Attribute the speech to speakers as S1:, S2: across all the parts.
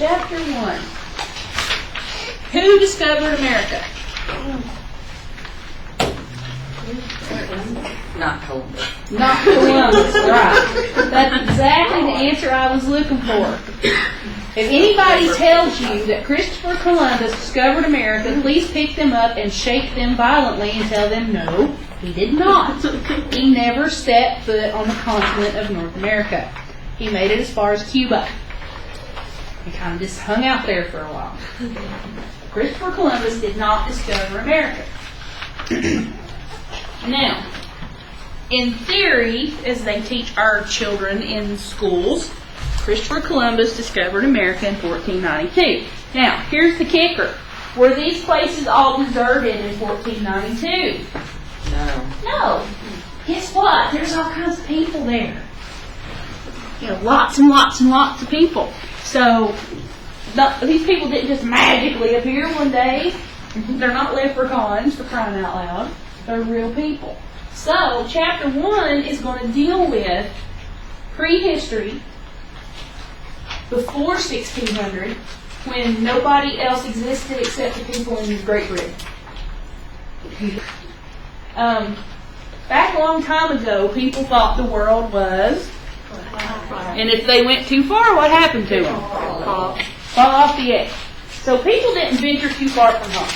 S1: Chapter 1. Who discovered America?
S2: Not Columbus.
S1: Not Columbus, right. That's exactly the answer I was looking for. If anybody tells you that Christopher Columbus discovered America, please pick them up and shake them violently and tell them, no, he did not. He never set foot on the continent of North America. He made it as far as Cuba. He kind of just hung out there for a while. Christopher Columbus did not discover America. Now, in theory, as they teach our children in schools, Christopher Columbus discovered America in 1492. Now, here's the kicker. Were these places all deserted in 1492?
S2: No.
S1: No. Guess what? There's all kinds of people there. You know, lots and lots and lots of people. So, these people didn't just magically appear one day. They're not leprechauns, for crying out loud. They're real people. So, chapter 1 is going to deal with prehistory, before 1600, when nobody else existed except the people in Great Britain. Back a long time ago, people thought the world was, and if they went too far, what happened to them? Fall off the edge. So people didn't venture too far from home.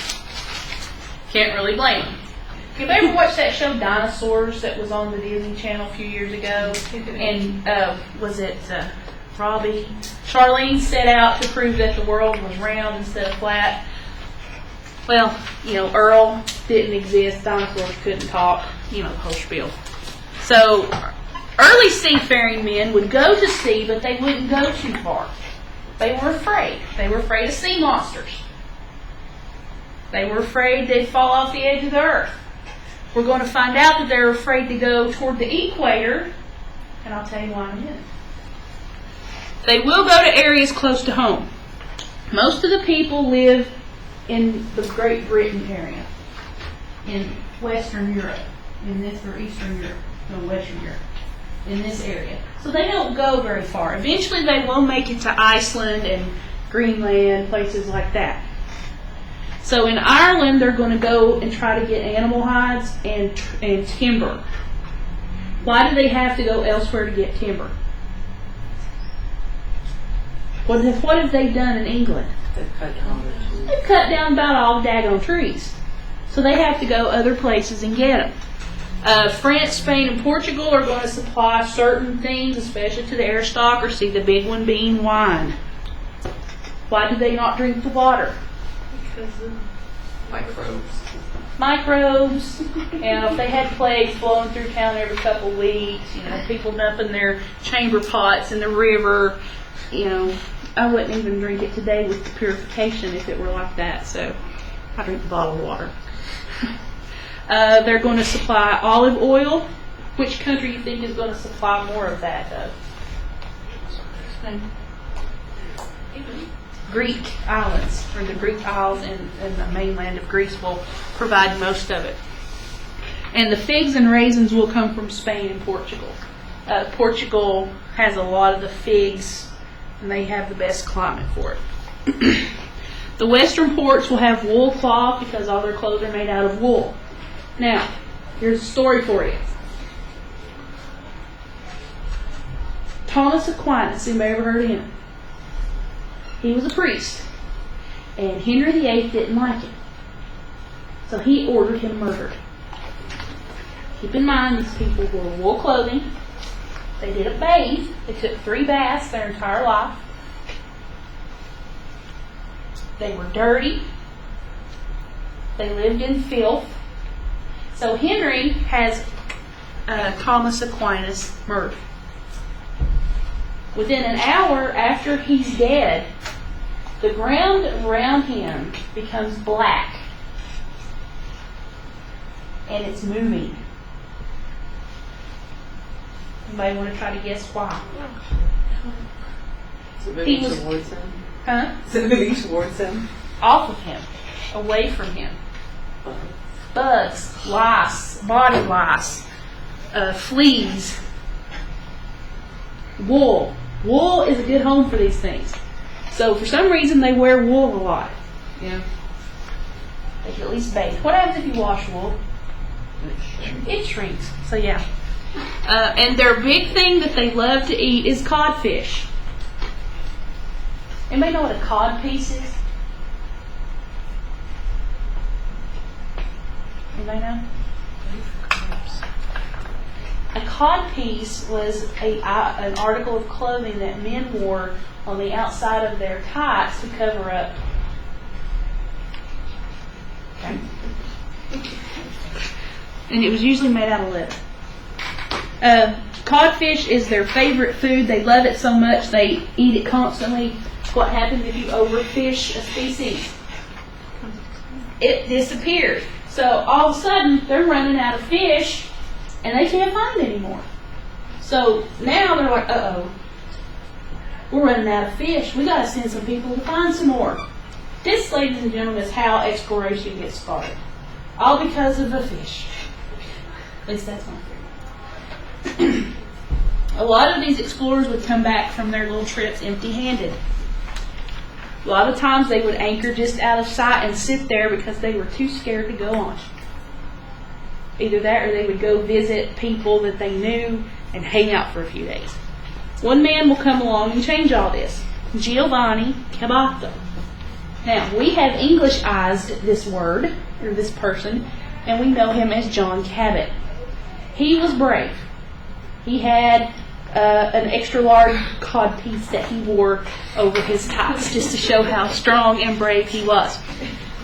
S1: Can't really blame them. Have you ever watched that show Dinosaurs that was on the Disney Channel a few years ago? And was it Robbie? Charlene set out to prove that the world was round instead of flat. Well, you know, Earl didn't exist. Dinosaurs couldn't talk. You know, the whole spiel. So early seafaring men would go to sea, but they wouldn't go too far. They were afraid. They were afraid of sea monsters. They were afraid they'd fall off the edge of the earth. We're going to find out that they're afraid to go toward the equator, and I'll tell you why in a minute. They will go to areas close to home. Most of the people live in the Great Britain area, in Western Europe, in this or Eastern Europe, no, Western Europe, in this area. So they don't go very far. Eventually they will make it to Iceland and Greenland, places like that. So in Ireland, they're going to go and try to get animal hides and timber. Why do they have to go elsewhere to get timber? What have they done in England?
S2: They've cut down the trees.
S1: They've cut down about all the daggone trees. So they have to go other places and get them. France, Spain, and Portugal are going to supply certain things, especially to the aristocracy, the big one being wine. Why do they not drink the water?
S2: Because of
S1: microbes. And if they had plague flowing through town every couple of weeks, you know, people dumping their chamber pots in the river, you know, I wouldn't even drink it today with the purification if it were like that. So I drink the bottled water. They're going to supply olive oil. Which country do you think is going to supply more of that, though? Greek islands, or the Greek Isles and the mainland of Greece will provide most of it. And the figs and raisins will come from Spain and Portugal. Portugal has a lot of the figs, and they have the best climate for it. The western ports will have wool cloth because all their clothes are made out of wool. Now, here's a story for you. Thomas Aquinas, anybody ever heard of him? He was a priest, and Henry VIII didn't like him, so he ordered him murdered. Keep in mind, these people wore wool clothing. They didn't bathe. They took 3 baths their entire life. They were dirty. They lived in filth. So Henry has Thomas Aquinas murdered. Within an hour after he's dead, the ground around him becomes black. And it's moving. Anybody want to try to guess why?
S2: Is it moving towards him?
S1: Huh?
S2: Is it moving towards him?
S1: Off of him. Away from him. Bugs, lice, body lice, fleas, wool. Wool is a good home for these things. So for some reason they wear wool a lot. Yeah. They can at least bathe. What happens if you wash wool? It shrinks. So yeah. And their big thing that they love to eat is codfish. Anybody know what a cod piece is? Anybody know? A cod piece was an article of clothing that men wore on the outside of their tights to cover up. Okay. And it was usually made out of leather. Codfish is their favorite food. They love it so much they eat it constantly. What happens if you overfish a species? It disappears. So all of a sudden they're running out of fish and they can't find it anymore. So now they're like, uh-oh, we're running out of fish. We got to send some people to find some more. This, ladies and gentlemen, is how exploration gets started. All because of a fish. At least that's my theory. A lot of these explorers would come back from their little trips empty-handed. A lot of times they would anchor just out of sight and sit there because they were too scared to go on. Either that or they would go visit people that they knew and hang out for a few days. One man will come along and change all this. Giovanni Cabato. Now, we have Englishized this word, or this person, and we know him as John Cabot. He was brave. He had an extra large cod piece that he wore over his tights just to show how strong and brave he was.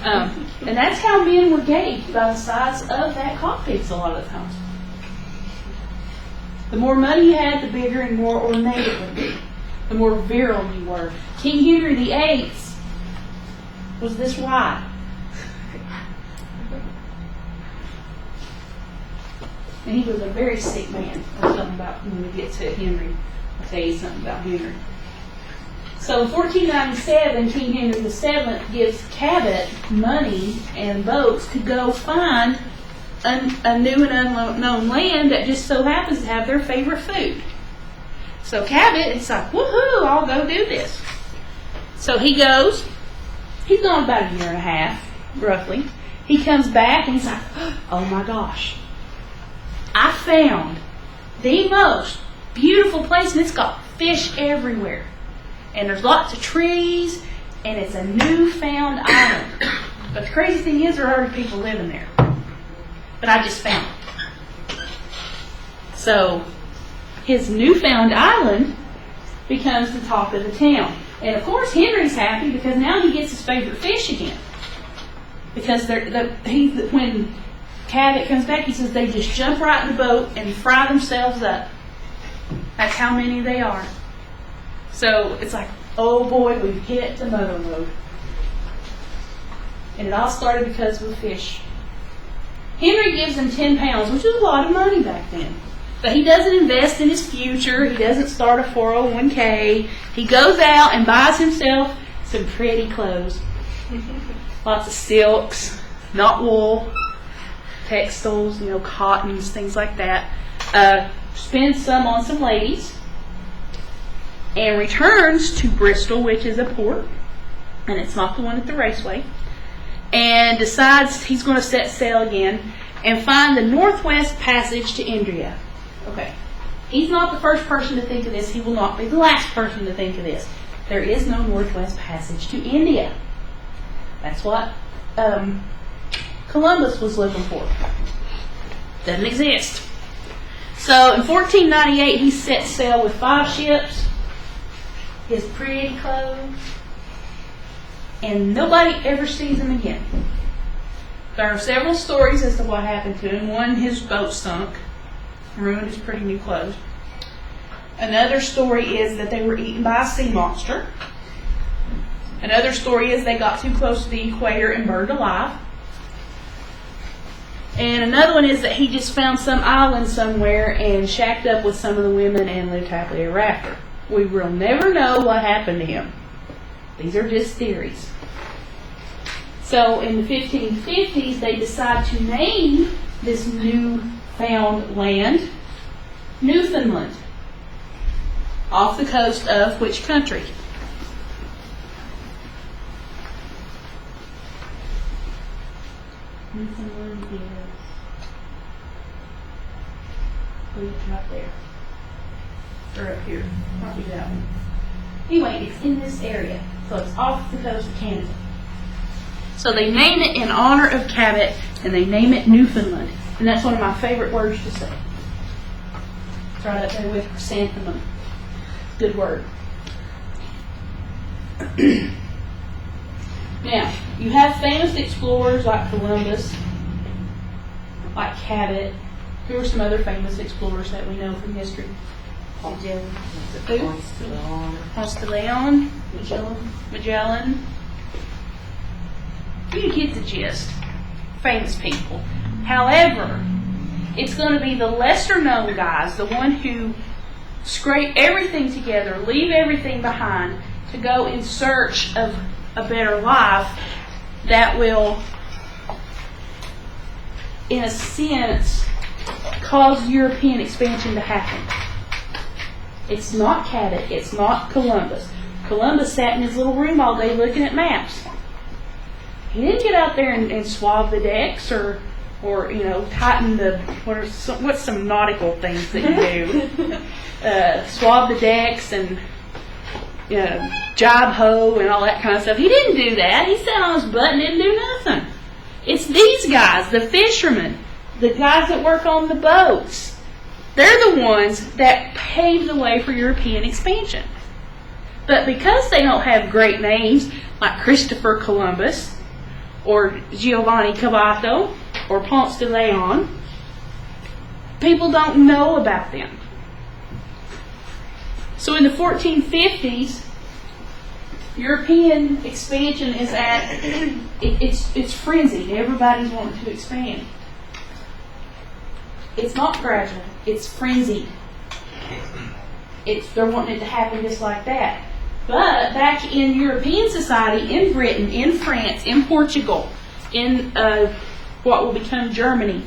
S1: And that's how men were gauged, by the size of that cod piece a lot of the times. The more money you had, the bigger and more ornate it would be. The more virile you were. King Henry VIII was this wide. And he was a very sick man. I'll tell you about when we get to Henry. I'll tell you something about Henry. So in 1497, King Henry VII gives Cabot money and boats to go find a new and unknown land that just so happens to have their favorite food. So Cabot is like, woohoo, I'll go do this. So he goes. He's gone about a year and a half, roughly. He comes back and he's like, oh my gosh. I found the most beautiful place, and it's got fish everywhere. And there's lots of trees, and it's a newfound island. But the crazy thing is, there are already people living there. But I just found it. So, his newfound island becomes the talk of the town. And of course, Henry's happy because now he gets his favorite fish again. Because when Cabot comes back, he says they just jump right in the boat and fry themselves up. That's how many they are. So it's like, oh boy, we've hit the motor mode. And it all started because of a fish. Henry gives him 10 pounds, which was a lot of money back then. But he doesn't invest in his future. He doesn't start a 401k. He goes out and buys himself some pretty clothes. Lots of silks, not wool, textiles, cottons, things like that. Spends some on some ladies. And returns to Bristol, which is a port. And it's not the one at the raceway. And decides he's going to set sail again and find the Northwest Passage to India. Okay. He's not the first person to think of this. He will not be the last person to think of this. There is no Northwest Passage to India. That's what Columbus was looking for. Doesn't exist. So in 1498, he sets sail with 5 ships, his pretty clothes, and nobody ever sees him again. There are several stories as to what happened to him. One, his boat sunk, ruined his pretty new clothes. Another story is that they were eaten by a sea monster. Another story is they got too close to the equator and burned alive. And another one is that he just found some island somewhere and shacked up with some of the women and lived happily ever after. We will never know what happened to him. These are just theories. So in the 1550s, they decide to name this newfound land Newfoundland, off the coast of which country? Newfoundland is right there. Or up here. Might be that one. Anyway, it's in this area. So it's off the coast of Canada. So they name it in honor of Cabot, and they name it Newfoundland. And that's one of my favorite words to say. It's right up there with chrysanthemum. Good word. Now, you have famous explorers like Columbus, like Cabot. Who are some other famous explorers that we know from history? Ponce de Leon, Magellan. You get the gist. Famous people. However, it's going to be the lesser known guys, the one who scrape everything together, leave everything behind to go in search of a better life that will, in a sense, cause European expansion to happen. It's not Cabot. It's not Columbus. Columbus sat in his little room all day looking at maps. He didn't get out there and swab the decks or tighten the what's some nautical things that you do? Swab the decks and jibe hoe and all that kind of stuff. He didn't do that. He sat on his butt and didn't do nothing. It's these guys, the fishermen, the guys that work on the boats. They're the ones that paved the way for European expansion. But because they don't have great names like Christopher Columbus or Giovanni Caboto or Ponce de Leon, people don't know about them. So in the 1450s, European expansion is it's frenzied. Everybody's wanting to expand. It's not gradual. It's frenzied. They're wanting it to happen just like that. But back in European society, in Britain, in France, in Portugal, in what will become Germany,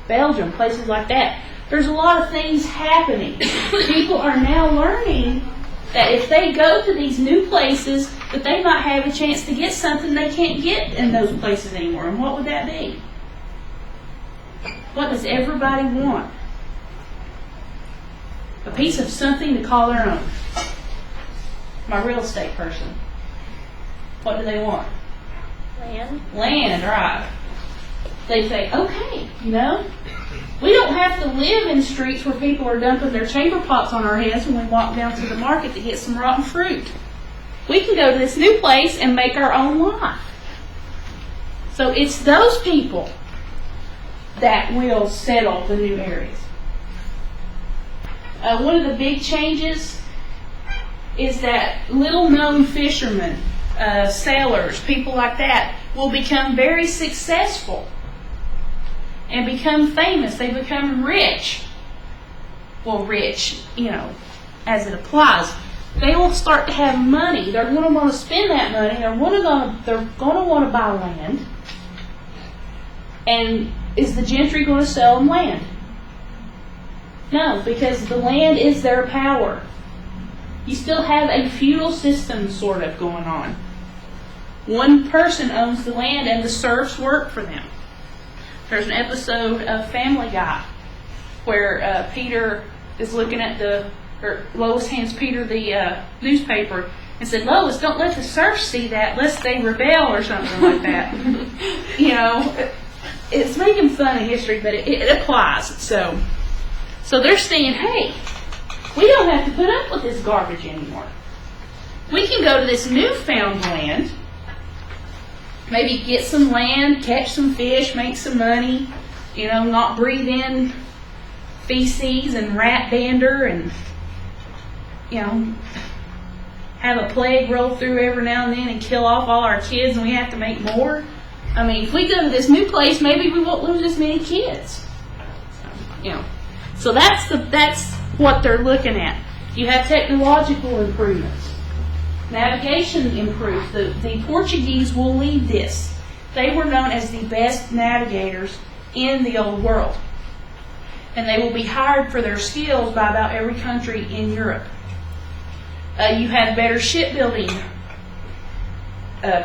S1: Belgium, places like that, there's a lot of things happening. People are now learning that if they go to these new places, that they might have a chance to get something they can't get in those places anymore. And what would that be? What does everybody want? A piece of something to call their own. My real estate person. What do they want?
S3: Land.
S1: Land, right. They say, okay, we don't have to live in streets where people are dumping their chamber pots on our heads when we walk down to the market to get some rotten fruit. We can go to this new place and make our own life. So it's those people that will settle the new areas. One of the big changes is that little-known fishermen, sailors, people like that, will become very successful and become famous. They become rich. Well, rich, as it applies. They will start to have money. They're going to want to spend that money. They're going to want to buy land. And is the gentry going to sell them land? No, because the land is their power. You still have a feudal system sort of going on. One person owns the land and the serfs work for them. There's an episode of Family Guy where Peter is looking at Lois hands Peter the newspaper and said, Lois, don't let the serfs see that lest they rebel or something like that. It's making fun of history, but it applies. So they're saying, hey, we don't have to put up with this garbage anymore. We can go to this newfound land, maybe get some land, catch some fish, make some money, not breathe in feces and rat dander and, have a plague roll through every now and then and kill off all our kids and we have to make more. I mean, if we go to this new place, maybe we won't lose as many kids. So that's what they're looking at. You have technological improvements. Navigation improves. The Portuguese will lead this. They were known as the best navigators in the old world. And they will be hired for their skills by about every country in Europe. You have better shipbuilding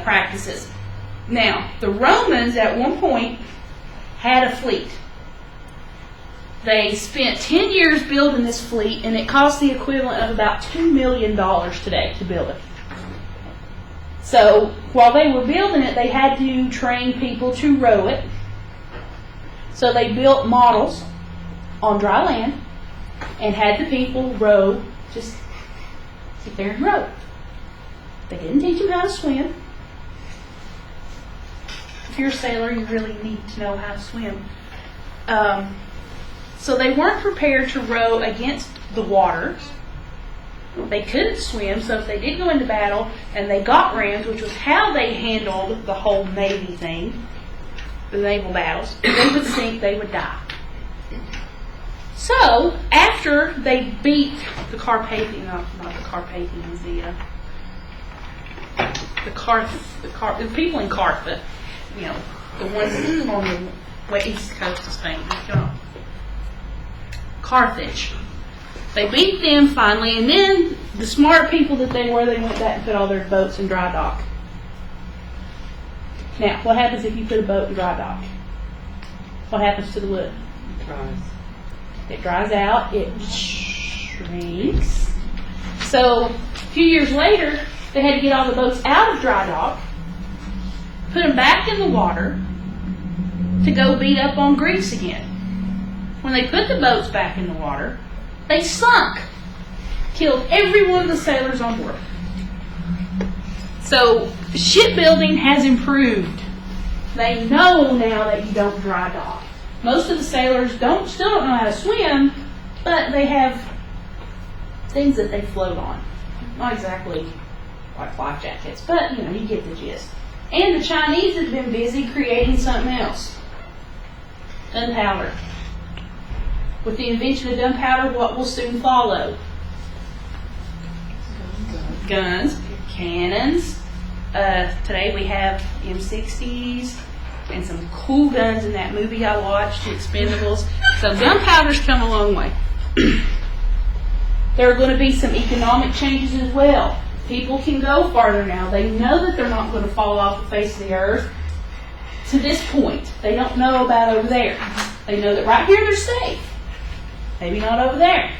S1: practices. Now, the Romans at one point had a fleet. They spent 10 years building this fleet, and it cost the equivalent of about $2 million today to build it. So, while they were building it, they had to train people to row it. So they built models on dry land and had the people row, just sit there and row. They didn't teach them how to swim. If you're a sailor, you really need to know how to swim. So they weren't prepared to row against the waters. They couldn't swim, so if they did go into battle and they got rammed, which was how they handled the whole Navy thing, the naval battles, they would sink, they would die. So, after they beat the Carpathians, not the Carpathians, the people in Cartha, you know, the ones on the east coast of Spain, Carthage. They beat them finally, and then the smart people that they were, they went back and put all their boats in dry dock. Now, what happens if you put a boat in dry dock? What happens to the wood?
S2: It dries.
S1: It dries out, it shrinks. So, a few years later, they had to get all the boats out of dry dock, put them back in the water to go beat up on Greece again. When they put the boats back in the water, they sunk. Killed every one of the sailors on board. So, shipbuilding has improved. They know now that you don't dry dock. Most of the sailors still don't know how to swim, but they have things that they float on. Not exactly like life jackets, but you get the gist. And the Chinese have been busy creating something else. Gunpowder. With the invention of gunpowder, what will soon follow? Guns, cannons. Today we have M60s and some cool guns in that movie I watched, The Expendables. So gunpowder's come a long way. There are going to be some economic changes as well. People can go farther now. They know that they're not going to fall off the face of the earth to this point. They don't know about over there. They know that right here they're safe. Maybe not over there.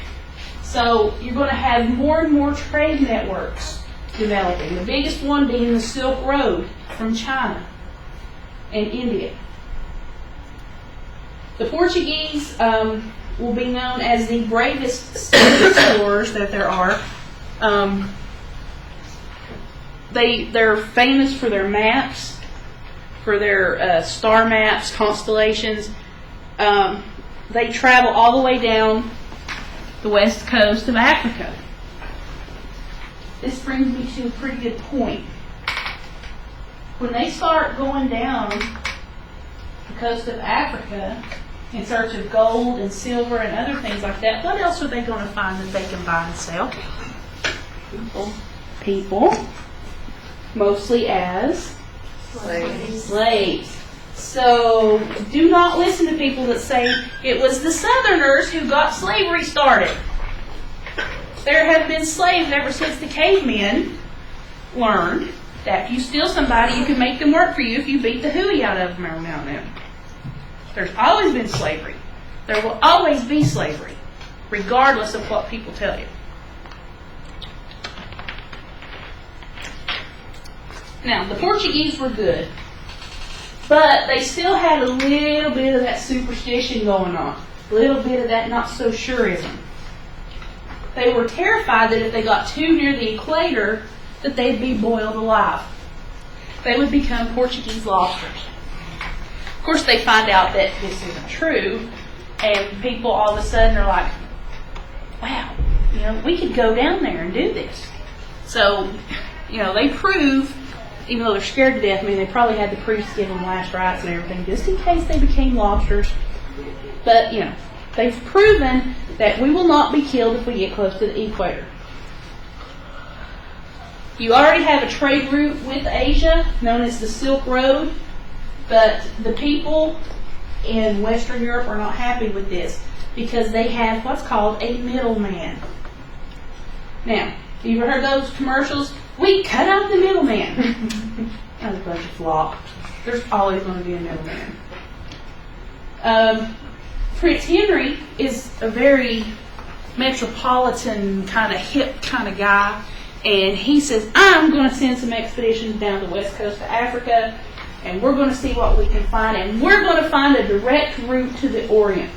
S1: So you're going to have more and more trade networks developing. The biggest one being the Silk Road from China and India. The Portuguese will be known as the bravest explorers that there are. They're famous for their maps, for their star maps, constellations. They travel all the way down the west coast of Africa. This brings me to a pretty good point. When they start going down the coast of Africa in search of gold and silver and other things like that, what else are they going to find that they can buy and sell? People. Mostly as slaves. So do not listen to people that say it was the Southerners who got slavery started. There have been slaves ever since the cavemen learned that if you steal somebody, you can make them work for you if you beat the hooey out of them every now and then. There's always been slavery. There will always be slavery, regardless of what people tell you. Now, the Portuguese were good, but they still had a little bit of that superstition going on, a little bit of that not-so-sureism. They were terrified that if they got too near the equator, that they'd be boiled alive. They would become Portuguese lobsters. Of course, they find out that this isn't true, and people all of a sudden are like, wow, we could go down there and do this. So, they prove, even though they're scared to death, they probably had the priests give them last rites and everything, just in case they became lobsters. But, they've proven that we will not be killed if we get close to the equator. You already have a trade route with Asia, known as the Silk Road, but the people in Western Europe are not happy with this because they have what's called a middleman. Now, You ever heard those commercials? We cut out the middleman. That's a bunch of flop. There's always going to be a middleman. Prince Henry is a very metropolitan kind of hip kind of guy, and he says, I'm going to send some expeditions down the west coast of Africa, and we're going to see what we can find, and we're going to find a direct route to the Orient.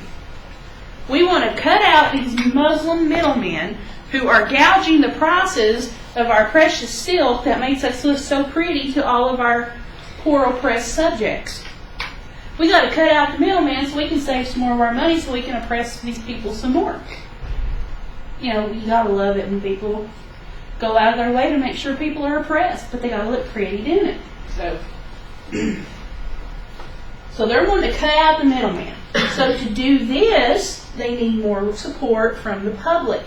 S1: We want to cut out these Muslim middlemen who are gouging the prices of our precious silk that makes us look so pretty to all of our poor oppressed subjects. We got to cut out the middleman so we can save some more of our money so we can oppress these people some more. You know, you got to love it when people go out of their way to make sure people are oppressed, but they got to look pretty doing it. So they're wanting to cut out the middleman. So to do this, they need more support from the public.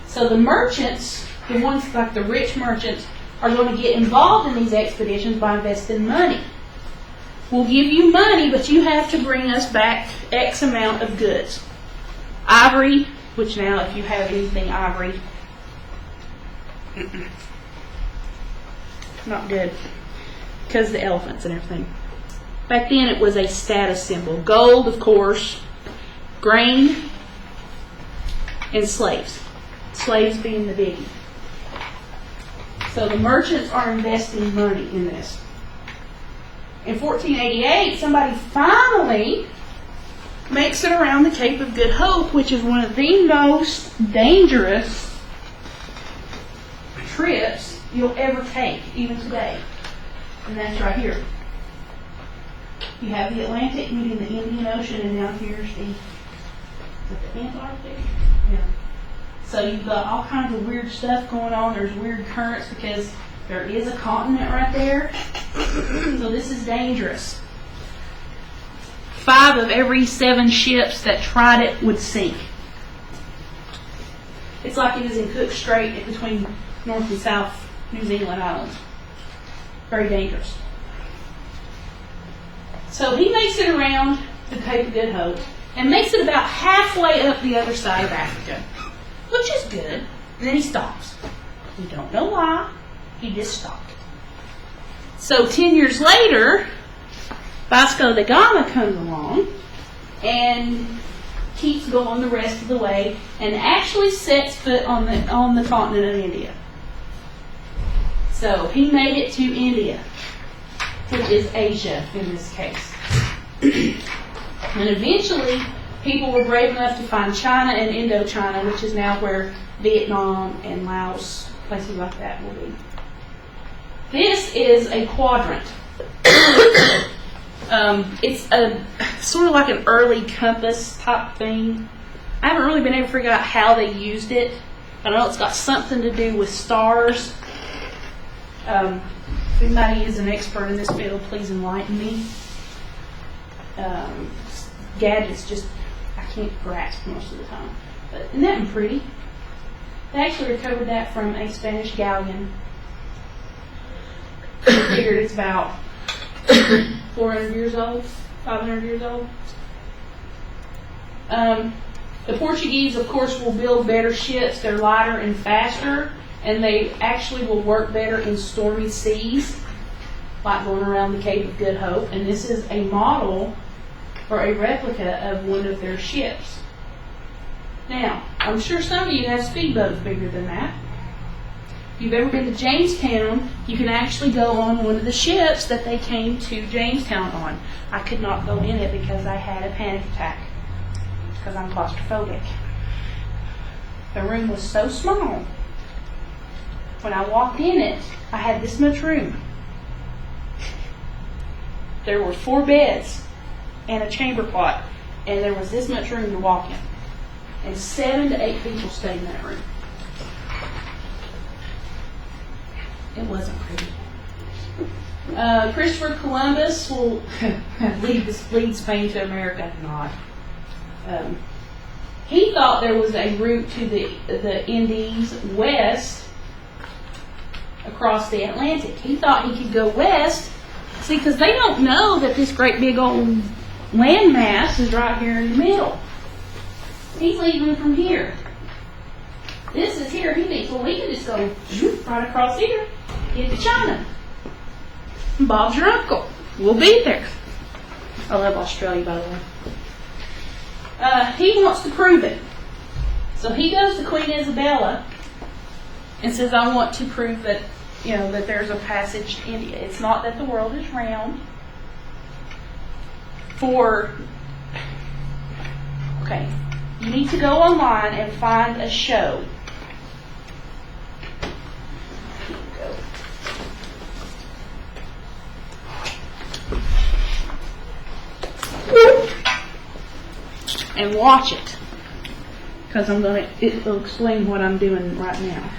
S1: So the merchants, the ones like the rich merchants, are going to get involved in these expeditions by investing money. We'll give you money, but you have to bring us back X amount of goods. Ivory, which now if you have anything ivory, not good, because of the elephants and everything. Back then it was a status symbol. Gold, of course, grain, and slaves. Slaves being the biggie. So the merchants are investing money in this. In 1488, somebody finally makes it around the Cape of Good Hope, which is one of the most dangerous trips you'll ever take, even today. And that's right here. You have the Atlantic meeting the Indian Ocean, and down here's the Antarctic. Yeah. So you've got all kinds of weird stuff going on. There's weird currents because there is a continent right there. So this is dangerous. 5 of every 7 ships that tried it would sink. It's like it is in Cook Strait between North and South New Zealand islands. Very dangerous. So he makes it around the Cape of Good Hope and makes it about halfway up the other side of Africa, which is good. And then he stops. We don't know why. He just stopped. So 10 years later, Vasco da Gama comes along and keeps going the rest of the way and actually sets foot on the continent of India. So he made it to India, which is Asia in this case. And eventually, people were brave enough to find China and Indochina, which is now where Vietnam and Laos, places like that will be. This is a quadrant. It's a sort of like an early compass type thing. I haven't really been able to figure out how they used it. I know it's got something to do with stars. If anybody is an expert in this field, please enlighten me. Gadgets just, I can't grasp most of the time. But isn't that pretty? They actually recovered that from a Spanish galleon. I figured it's about 400 years old, 500 years old. The Portuguese, of course, will build better ships. They're lighter and faster, and they actually will work better in stormy seas, like going around the Cape of Good Hope. And this is a model or a replica of one of their ships. Now, I'm sure some of you have speedboats bigger than that. If you've ever been to Jamestown, you can actually go on one of the ships that they came to Jamestown on. I could not go in it because I had a panic attack, because I'm claustrophobic. The room was so small. When I walked in it, I had this much room. There were 4 beds and a chamber pot, and there was this much room to walk in. And 7 to 8 people stayed in that room. It wasn't pretty. Christopher Columbus will lead Spain to America. Not. He thought there was a route to the Indies west across the Atlantic. He thought he could go west. See, because they don't know that this great big old landmass is right here in the middle. He's leaving from here. This is here. He thinks, well, we can just go right across here, get to China. Bob's your uncle. We'll be there. I love Australia, by the way. He wants to prove it. So he goes to Queen Isabella and says, I want to prove that, that there's a passage to India. It's not that the world is round. You need to go online and find a show. And watch it, because it'll explain what I'm doing right now.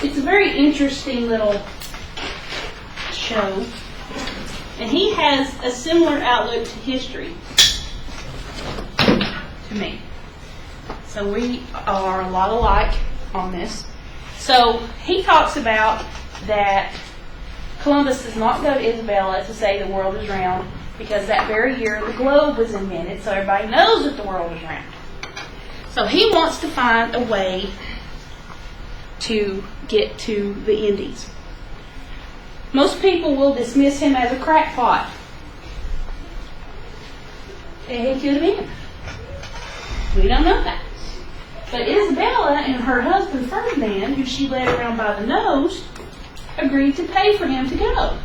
S1: It's a very interesting little show, and he has a similar outlook to history to me. So we are a lot alike on this. So he talks about that Columbus does not go to Isabella to say the world is round, because that very year the globe was invented, so everybody knows that the world is round. So he wants to find a way to get to the Indies. Most people will dismiss him as a crackpot. And he could have been. We don't know that. But Isabella and her husband Ferdinand, who she led around by the nose, agreed to pay for him to go.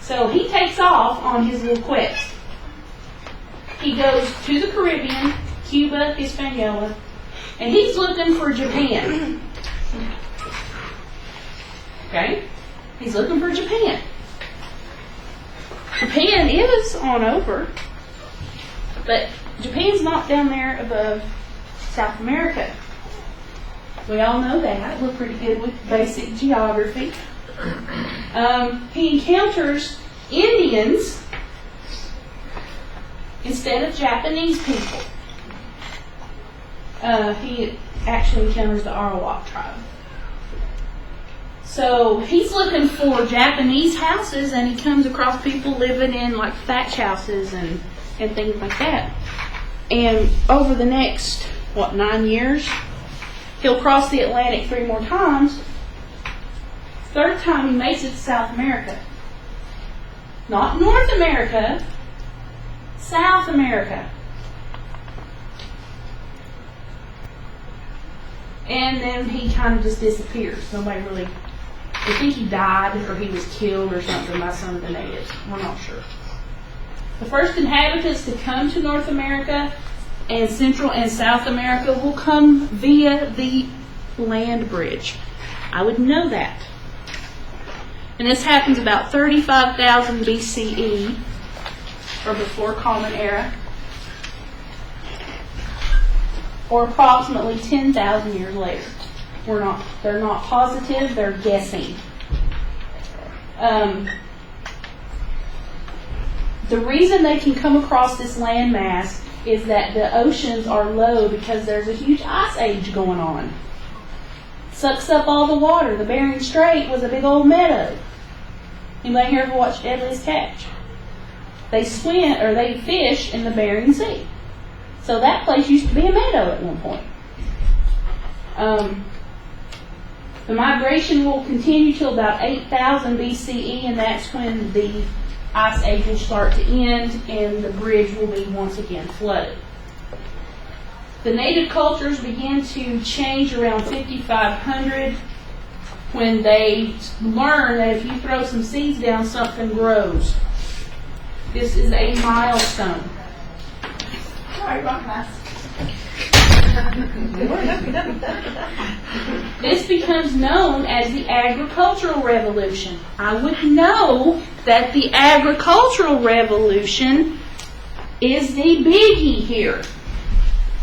S1: So he takes off on his little quest. He goes to the Caribbean, Cuba, Hispaniola, and he's looking for Japan. Okay? He's looking for Japan. Japan is on over, but Japan's not down there above South America. We all know that. We're pretty good with basic geography. He encounters Indians instead of Japanese people. He actually encounters the Arawak tribe. So he's looking for Japanese houses, and he comes across people living in like thatch houses and things like that. And over the next, 9 years, he'll cross the Atlantic 3 more times. Third time he makes it to South America. Not North America, South America. And then he kind of just disappears. Nobody really... I think he died or he was killed or something by some of the natives. We're not sure. The first inhabitants to come to North America and Central and South America will come via the land bridge. I would know that. And this happens about 35,000 BCE, or before Common Era, or approximately 10,000 years later. They're not positive, they're guessing. The reason they can come across this landmass is that the oceans are low because there's a huge ice age going on. Sucks up all the water. The Bering Strait was a big old meadow. Anybody here ever watched Deadliest Catch? They fish in the Bering Sea. So that place used to be a meadow at one point. The migration will continue till about 8,000 BCE, and that's when the ice age will start to end and the bridge will be once again flooded. The native cultures began to change around 5,500 when they learn that if you throw some seeds down, something grows. This is a milestone.
S3: Sorry, wrong class.
S1: This becomes known as the agricultural revolution. I would know that the agricultural revolution is the biggie here.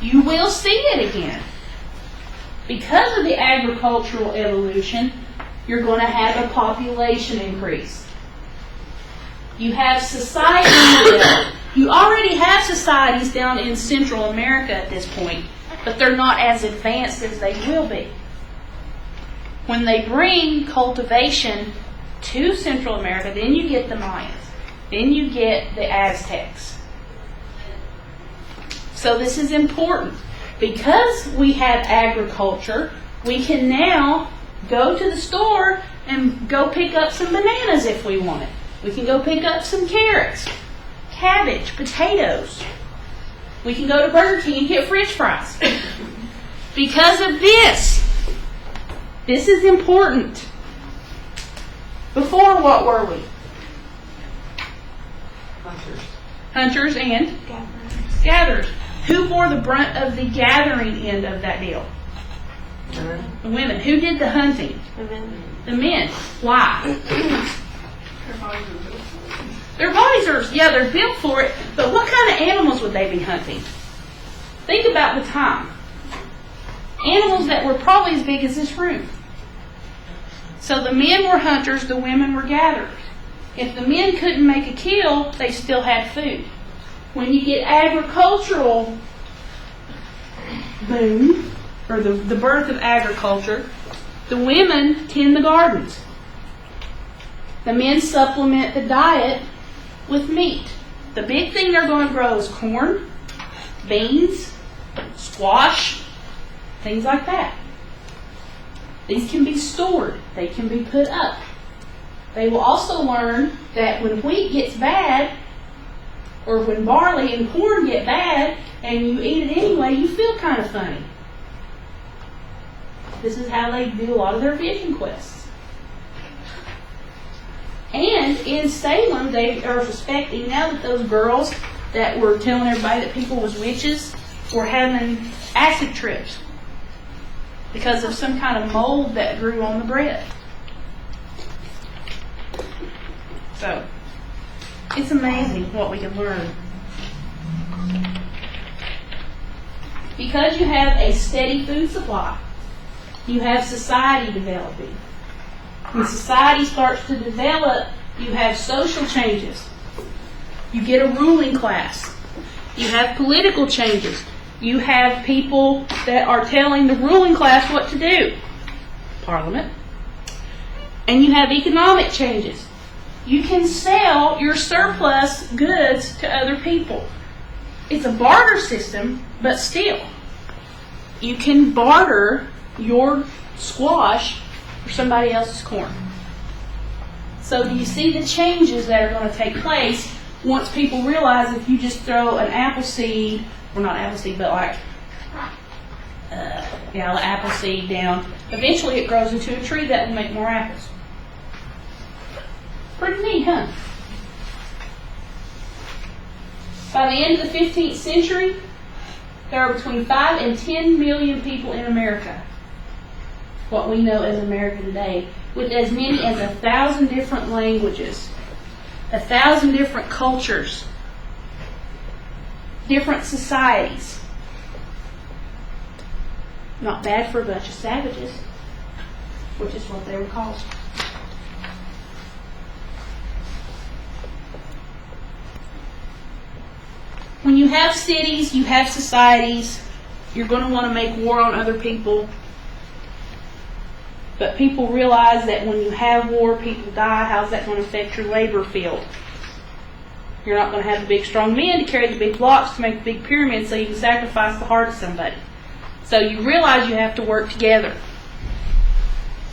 S1: You will see it again. Because of the agricultural evolution, you're going to have a population increase. You have societies. You already have societies down in Central America at this point, but they're not as advanced as they will be. When they bring cultivation to Central America, then you get the Mayans. Then you get the Aztecs. So this is important. Because we have agriculture, we can now go to the store and go pick up some bananas if we want it. We can go pick up some carrots, cabbage, potatoes. We can go to Burger King and get French fries. Because of this. This is important. Before, what were we?
S2: Hunters.
S1: Hunters and gatherers. Who bore the brunt of the gathering end of that deal?
S2: Women.
S1: The women. Who did the hunting?
S3: The men.
S1: The men. Why?
S3: Their bodies are built for it.
S1: Their bodies are, they're built for it, but what kind of animals would they be hunting? Think about the time. Animals that were probably as big as this room. So the men were hunters, the women were gatherers. If the men couldn't make a kill, they still had food. When you get agricultural boom, or the birth of agriculture, the women tend the gardens. The men supplement the diet with meat. The big thing they're going to grow is corn, beans, squash, things like that. These can be stored. They can be put up. They will also learn that when wheat gets bad, or when barley and corn get bad, and you eat it anyway, you feel kind of funny. This is how they do a lot of their vision quests. And in Salem, they are suspecting now that those girls that were telling everybody that people was witches were having acid trips because of some kind of mold that grew on the bread. So, it's amazing what we can learn. Because you have a steady food supply, you have society developing. When society starts to develop, you have social changes. You get a ruling class. You have political changes. You have people that are telling the ruling class what to do. Parliament. And you have economic changes. You can sell your surplus goods to other people. It's a barter system, but still. You can barter your squash for somebody else's corn. So do you see the changes that are going to take place once people realize if you just throw an apple seed, or not apple seed, but like apple seed down, eventually it grows into a tree that will make more apples. Pretty neat, huh? By the end of the 15th century, there are between 5 and 10 million people in America, what we know as America today, with as many as 1,000 different languages, 1,000 different cultures, different societies. Not bad for a bunch of savages, which is what they were called. When you have cities, you have societies, you're going to want to make war on other people. But people realize that when you have war, people die. How's that going to affect your labor field? You're not going to have the big strong men to carry the big blocks to make the big pyramids so you can sacrifice the heart of somebody. So you realize you have to work together.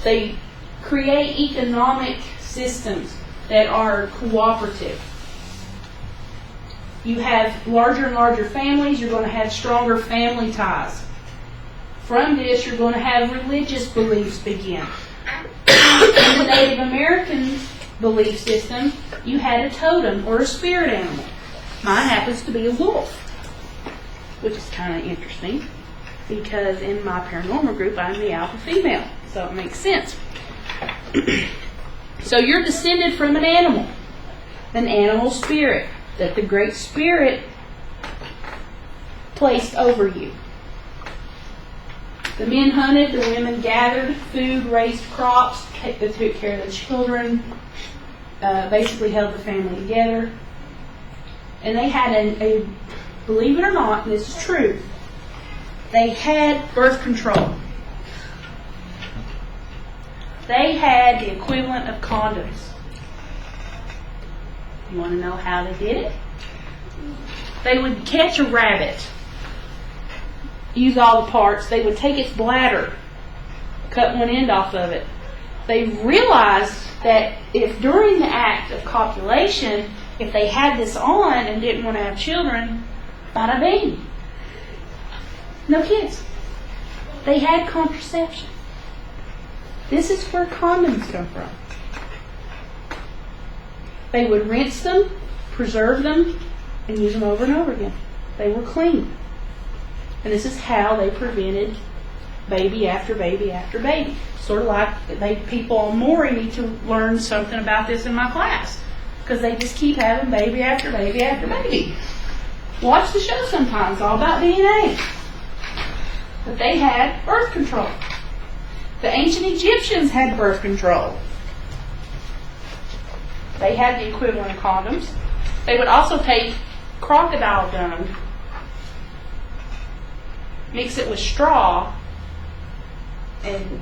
S1: They create economic systems that are cooperative. You have larger and larger families, you're going to have stronger family ties. From this, you're going to have religious beliefs begin. In the Native American belief system, you had a totem or a spirit animal. Mine happens to be a wolf, which is kind of interesting because in my paranormal group, I'm the alpha female, so it makes sense. So you're descended from an animal spirit that the Great Spirit placed over you. The men hunted, the women gathered food, raised crops, took care of the children. basically held the family together. And they had a believe it or not, and this is true, they had birth control. They had the equivalent of condoms. You want to know how they did it? They would catch a rabbit, use all the parts. They would take its bladder, cut one end off of it. They realized that if during the act of copulation, if they had this on and didn't want to have children, bada bing. No kids. They had contraception. This is where condoms come from. They would rinse them, preserve them, and use them over and over again. They were clean. And this is how they prevented baby after baby after baby. Sort of like people on Maury need to learn something about this in my class. Because they just keep having baby after baby after baby. Watch the show sometimes, it's all about DNA. But they had birth control. The ancient Egyptians had birth control. They had the equivalent of condoms. They would also take crocodile dung, mix it with straw, and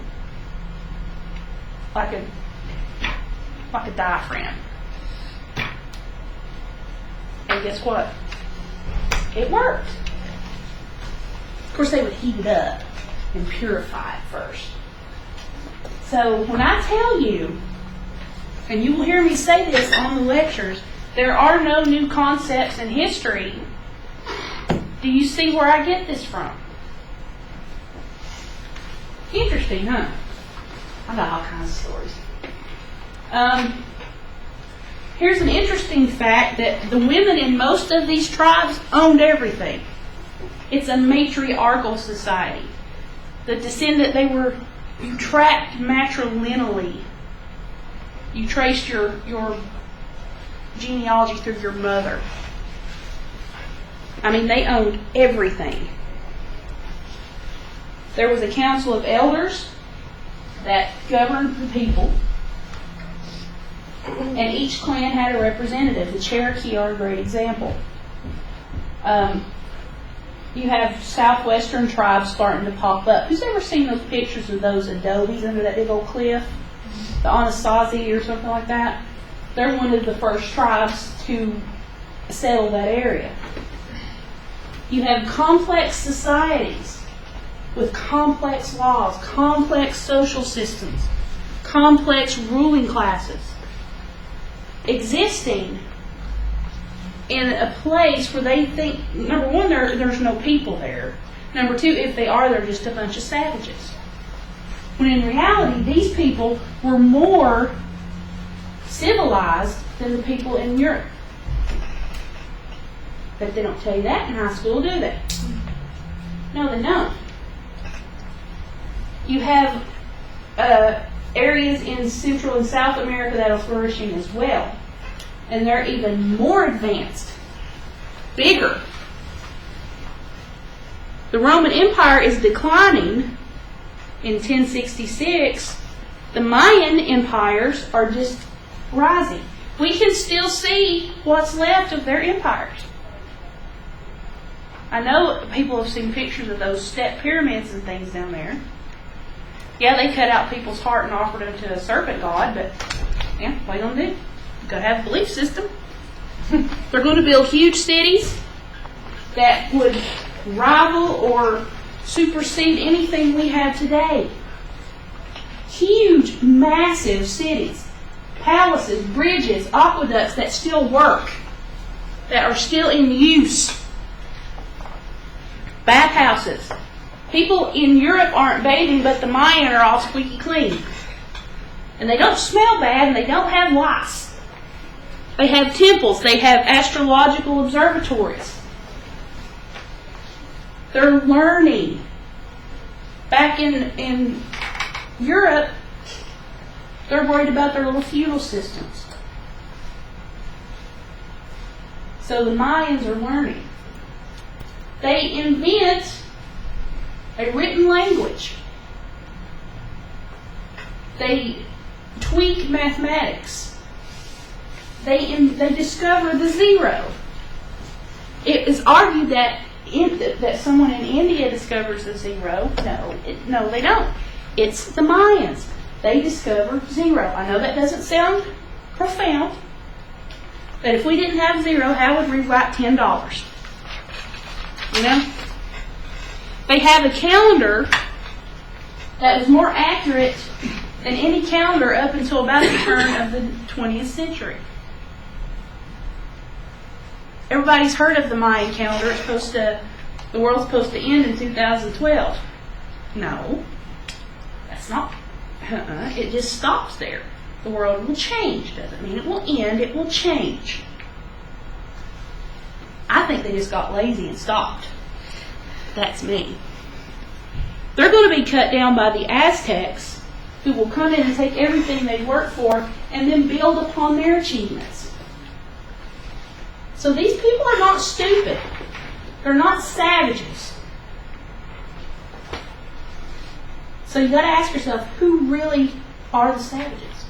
S1: like a diaphragm. And guess what? It worked. Of course, they would heat it up and purify it first. So when I tell you, and you will hear me say this on the lectures, there are no new concepts in history, do you see where I get this from? Interesting, huh? I got all kinds of stories. Here's an interesting fact that the women in most of these tribes owned everything. It's a matriarchal society. The descendant, you tracked matrilineally. You traced your genealogy through your mother. I mean, they owned everything. There was a council of elders that governed the people. And each clan had a representative. The Cherokee are a great example. You have southwestern tribes starting to pop up. Who's ever seen those pictures of those adobes under that big old cliff? The Anasazi or something like that? They're one of the first tribes to settle that area. You have complex societies with complex laws, complex social systems, complex ruling classes existing in a place where they think, number one, there's no people there. Number two, if they are, they're just a bunch of savages. When in reality, these people were more civilized than the people in Europe. But they don't tell you that in high school, do they? No, they don't. You have areas in Central and South America that are flourishing as well. And they're even more advanced, bigger. The Roman Empire is declining in 1066. The Mayan empires are just rising. We can still see what's left of their empires. I know people have seen pictures of those step pyramids and things down there. Yeah, they cut out people's heart and offered them to a serpent god, but yeah, what are you going to do? You've got to have a belief system. They're going to build huge cities that would rival or supersede anything we have today. Huge, massive cities. Palaces, bridges, aqueducts that still work, that are still in use. Bathhouses. People in Europe aren't bathing, but the Mayan are all squeaky clean. And they don't smell bad, and they don't have lice. They have temples. They have astrological observatories. They're learning. Back in Europe, they're worried about their little feudal systems. So the Mayans are learning. They invent a written language. They tweak mathematics. they discover the zero. It is argued that that someone in India discovers the zero. No, they don't. It's the Mayans. They discover zero. I know that doesn't sound profound, but if we didn't have zero, how would we write $10? You know? They have a calendar that was more accurate than any calendar up until about the turn of the 20th century. Everybody's heard of the Mayan calendar. The world's supposed to end in 2012. No, that's not. It just stops there. The world will change. Doesn't mean it will end. It will change. I think they just got lazy and stopped. That's me. They're going to be cut down by the Aztecs, who will come in and take everything they worked for and then build upon their achievements. So these people are not stupid. They're not savages. So you got to ask yourself, who really are the savages?